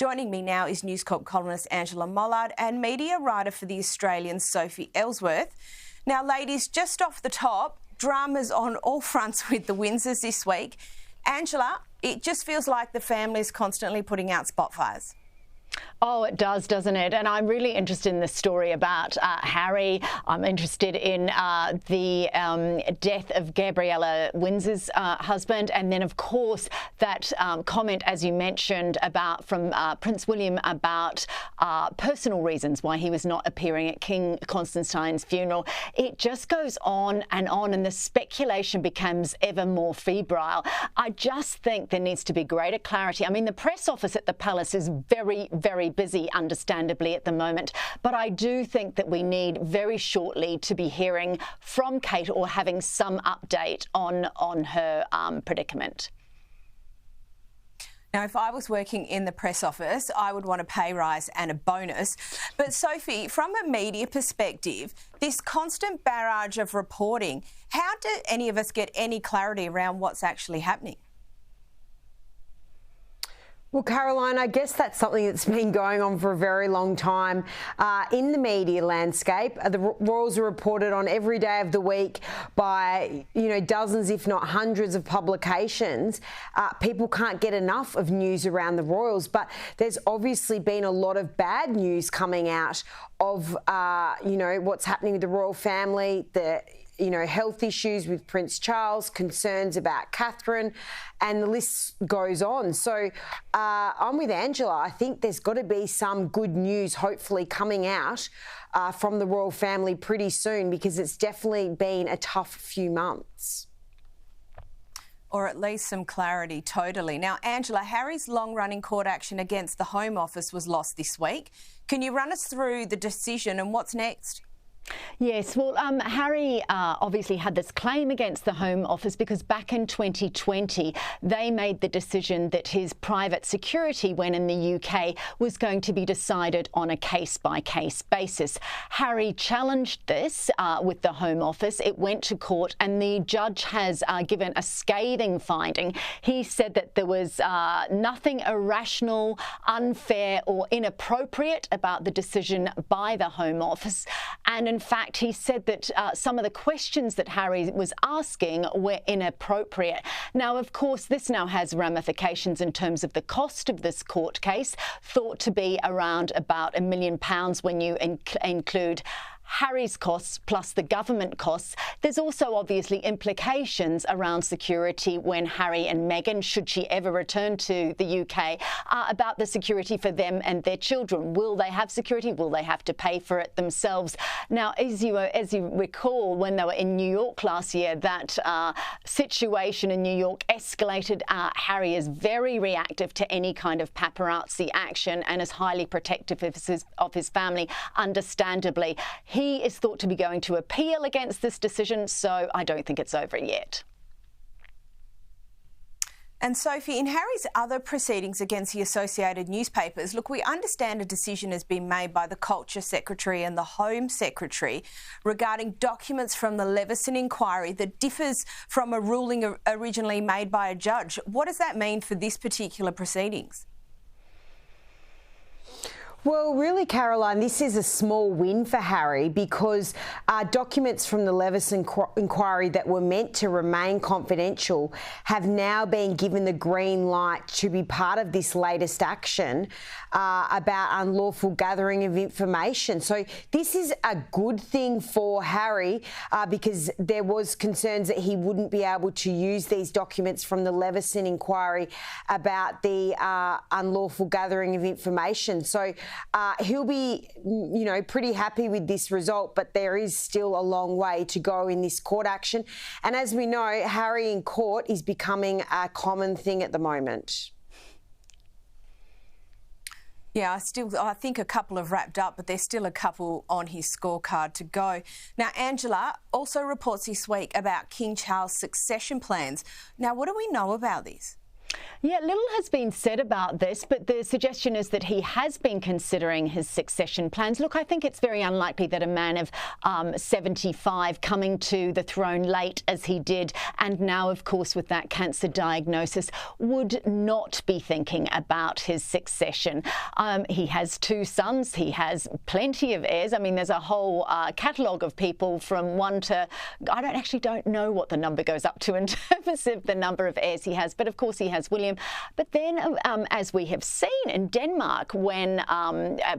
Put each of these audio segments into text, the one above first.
Joining me now is News Corp columnist Angela Mollard and media writer for The Australian, Sophie Ellsworth. Now, ladies, just off the top, dramas on all fronts with the Windsors this week. Angela, it just feels like the family is constantly putting out spot fires. Oh, it does, doesn't it? And I'm really interested in this story about Harry. I'm interested in the death of Gabriella Windsor's husband. And then, of course, that comment, as you mentioned, about from Prince William about personal reasons why he was not appearing at King Constantine's funeral. It just goes on, and the speculation becomes ever more febrile. I just think there needs to be greater clarity. I mean, the press office at the palace is very busy, understandably, at the moment. But I do think that we need very shortly to be hearing from Kate or having some update on her predicament. Now, if I was working in the press office, I would want a pay rise and a bonus. But Sophie, from a media perspective, this constant barrage of reporting, how do any of us get any clarity around what's actually happening? Well, Caroline, I guess that's something that's been going on for a very long time in the media landscape. The royals are reported on every day of the week by, dozens, if not hundreds of publications. People can't get enough of news around the royals, but there's obviously been a lot of bad news coming out of, what's happening with the royal family, health issues with Prince Charles, concerns about Catherine, and the list goes on. So I'm with Angela. I think there's got to be some good news hopefully coming out from the royal family pretty soon, because it's definitely been a tough few months. Or at least some clarity, totally. Now, Angela, Harry's long-running court action against the Home Office was lost this week. Can you run us through the decision and what's next? Yes, well, Harry obviously had this claim against the Home Office because back in 2020 they made the decision that his private security when in the UK was going to be decided on a case-by-case basis. Harry challenged this with the Home Office. It went to court and the judge has given a scathing finding. He said that there was nothing irrational, unfair or inappropriate about the decision by the Home Office. And in fact, he said that some of the questions that Harry was asking were inappropriate. Now, of course, this now has ramifications in terms of the cost of this court case, thought to be around about £1 million when you include Harry's costs plus the government costs. There's also obviously implications around security when Harry and Meghan, should she ever return to the UK, about the security for them and their children. Will they have security? Will they have to pay for it themselves? Now, as you recall, when they were in New York last year, that situation in New York escalated. Harry is very reactive to any kind of paparazzi action and is highly protective of his family, understandably. He is thought to be going to appeal against this decision, so I don't think it's over yet. And Sophie, in Harry's other proceedings against the Associated Newspapers, look, we understand a decision has been made by the Culture Secretary and the Home Secretary regarding documents from the Leveson inquiry that differs from a ruling originally made by a judge. What does that mean for this particular proceedings? Well, really, Caroline, this is a small win for Harry because documents from the Leveson inquiry that were meant to remain confidential have now been given the green light to be part of this latest action about unlawful gathering of information. So this is a good thing for Harry because there was concerns that he wouldn't be able to use these documents from the Leveson inquiry about the unlawful gathering of information. So he'll be, pretty happy with this result, but there is still a long way to go in this court action. And as we know, Harry in court is becoming a common thing at the moment. Yeah, I think a couple have wrapped up, but there's still a couple on his scorecard to go. Now, Angela also reports this week about King Charles' succession plans. Now, what do we know about this? Yeah, little has been said about this, but the suggestion is that he has been considering his succession plans. Look, I think it's very unlikely that a man of 75 coming to the throne late as he did, and now, of course, with that cancer diagnosis, would not be thinking about his succession. He has 2 sons. He has plenty of heirs. I mean, there's a whole catalogue of people from 1 to, I don't know what the number goes up to in terms of the number of heirs he has, but of course he has William. But then, as we have seen in Denmark, when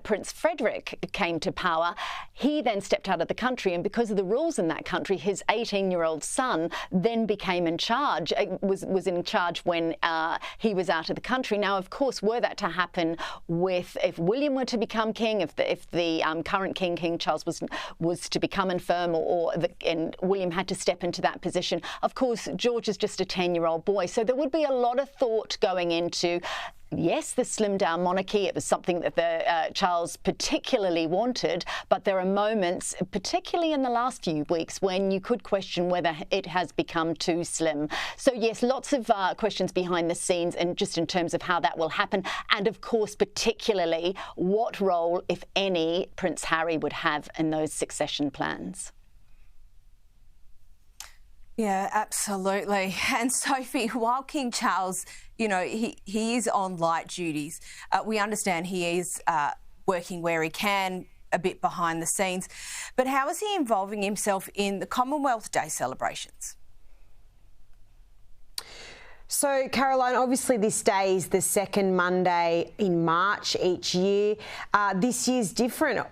Prince Frederik came to power, he then stepped out of the country, and because of the rules in that country, his 18-year-old son then became in charge, was in charge when he was out of the country. Now, of course, were that to happen if William were to become king, if the current King Charles was to become infirm, and William had to step into that position, of course, George is just a 10-year-old boy. So there would be a lot of thought going into, yes, the slimmed down monarchy. It was something that Charles particularly wanted, but there are moments, particularly in the last few weeks, when you could question whether it has become too slim. So yes, lots of questions behind the scenes, and just in terms of how that will happen, and of course, particularly what role, if any, Prince Harry would have in those succession plans. Yeah, absolutely. And Sophie, while King Charles, he is on light duties, we understand he is working where he can, a bit behind the scenes. But how is he involving himself in the Commonwealth Day celebrations? So, Caroline, obviously this day is the second Monday in March each year. This year's different,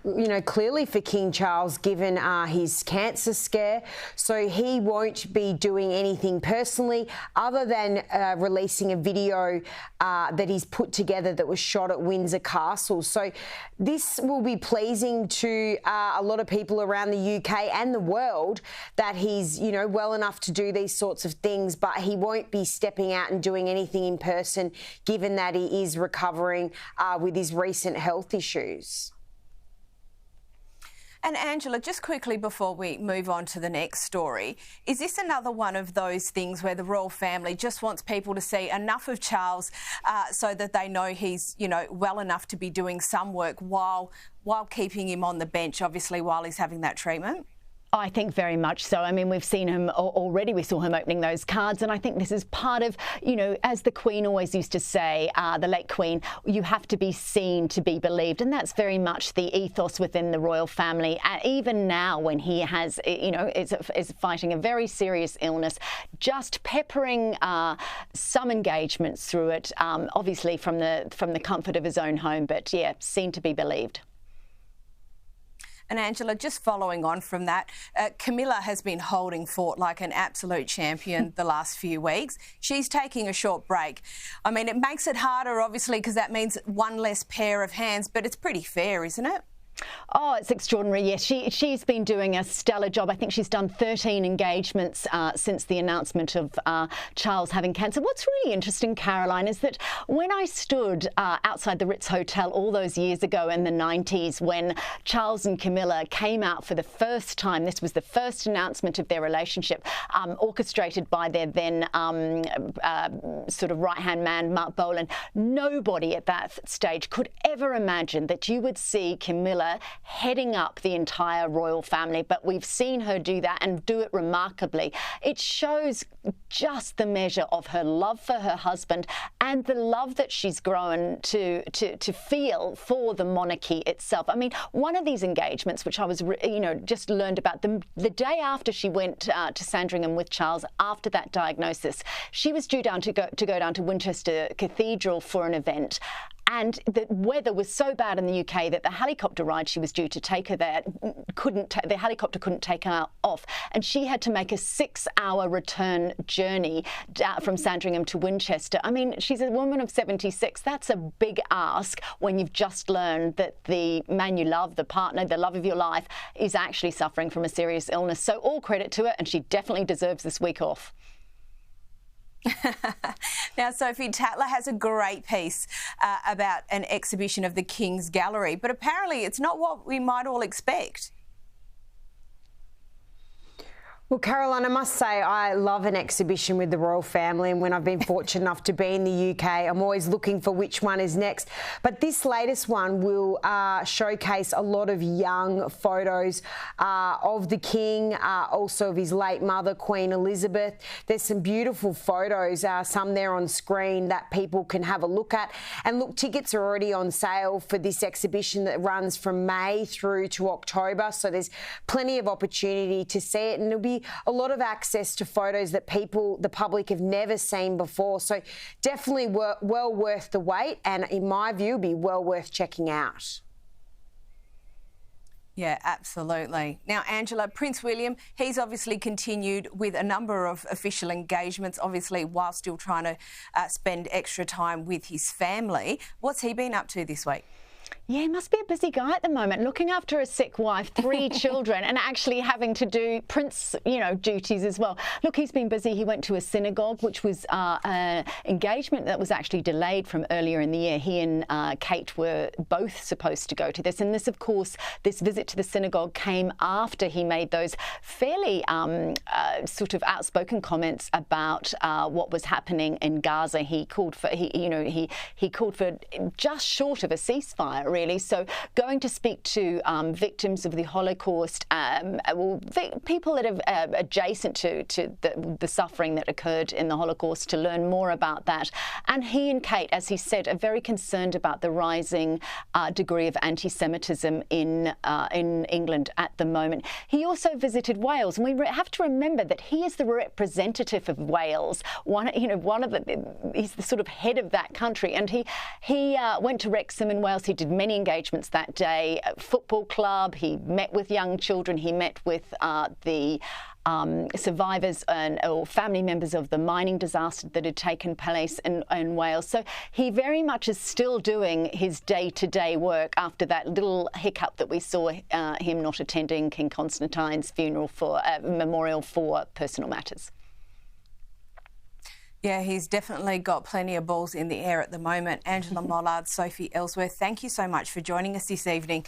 clearly for King Charles, given his cancer scare. So he won't be doing anything personally other than releasing a video that he's put together that was shot at Windsor Castle. So this will be pleasing to a lot of people around the UK and the world, that he's, well enough to do these sorts of things, but he won't be stepping out and doing anything in person, given that he is recovering with his recent health issues. And Angela, just quickly before we move on to the next story, is this another one of those things where the royal family just wants people to see enough of Charles so that they know he's, well enough to be doing some work while keeping him on the bench, obviously, while he's having that treatment? I think very much so. I mean, we've seen him already. We saw him opening those cards, and I think this is part of, as the Queen always used to say, the late Queen, you have to be seen to be believed, and that's very much the ethos within the royal family. Even now, when he has, is fighting a very serious illness, just peppering some engagements through it, obviously from the comfort of his own home, but yeah, seen to be believed. And Angela, just following on from that, Camilla has been holding fort like an absolute champion the last few weeks. She's taking a short break. I mean, it makes it harder, obviously, because that means one less pair of hands, but it's pretty fair, isn't it? Oh, it's extraordinary. Yes, she's been doing a stellar job. I think she's done 13 engagements since the announcement of Charles having cancer. What's really interesting, Caroline, is that when I stood outside the Ritz Hotel all those years ago in the 90s, when Charles and Camilla came out for the first time, this was the first announcement of their relationship, orchestrated by their then sort of right-hand man, Mark Bolan. Nobody at that stage could ever imagine that you would see Camilla heading up the entire royal family, but we've seen her do that and do it remarkably. It shows just the measure of her love for her husband and the love that she's grown to feel for the monarchy itself. I mean, one of these engagements, which I was, just learned about the day after she went to Sandringham with Charles after that diagnosis, she was due to go down to Winchester Cathedral for an event. And the weather was so bad in the UK that the helicopter ride she was due to take her there the helicopter couldn't take her off, and she had to make a 6-hour return journey from Sandringham to Winchester. I mean, she's a woman of 76. That's a big ask when you've just learned that the man you love, the partner, the love of your life, is actually suffering from a serious illness. So all credit to her, and she definitely deserves this week off. Now, Sophie, Tatler has a great piece about an exhibition of the King's Gallery, but apparently it's not what we might all expect. Well, Caroline, I must say I love an exhibition with the royal family, and when I've been fortunate enough to be in the UK, I'm always looking for which one is next. But this latest one will showcase a lot of young photos of the King, also of his late mother, Queen Elizabeth. There's some beautiful photos, some there on screen that people can have a look at. And look, tickets are already on sale for this exhibition that runs from May through to October, so there's plenty of opportunity to see it, and it'll be a lot of access to photos that the public have never seen before. So definitely well worth the wait, and in my view, be well worth checking out. Yeah, absolutely. Now, Angela, Prince William, he's obviously continued with a number of official engagements, obviously while still trying to spend extra time with his family. What's he been up to this week? Yeah, he must be a busy guy at the moment, looking after a sick wife, 3 children, and actually having to do prince, duties as well. Look, he's been busy. He went to a synagogue, which was an engagement that was actually delayed from earlier in the year. He and Kate were both supposed to go to this. And this, of course, this visit to the synagogue came after he made those fairly sort of outspoken comments about what was happening in Gaza. He called for, he called for just short of a ceasefire, really. So going to speak to victims of the Holocaust, people that are adjacent to the suffering that occurred in the Holocaust, to learn more about that. And he and Kate, as he said, are very concerned about the rising degree of anti-Semitism in England at the moment. He also visited Wales, and we have to remember that he is the representative of Wales. He's the sort of head of that country, and he went to Wrexham in Wales. He did many engagements that day. A football club. He met with young children. He met with the survivors or family members of the mining disaster that had taken place in Wales. So he very much is still doing his day-to-day work after that little hiccup that we saw him not attending King Constantine's funeral for memorial for personal matters. Yeah, he's definitely got plenty of balls in the air at the moment. Angela Mollard, Sophie Ellsworth, thank you so much for joining us this evening.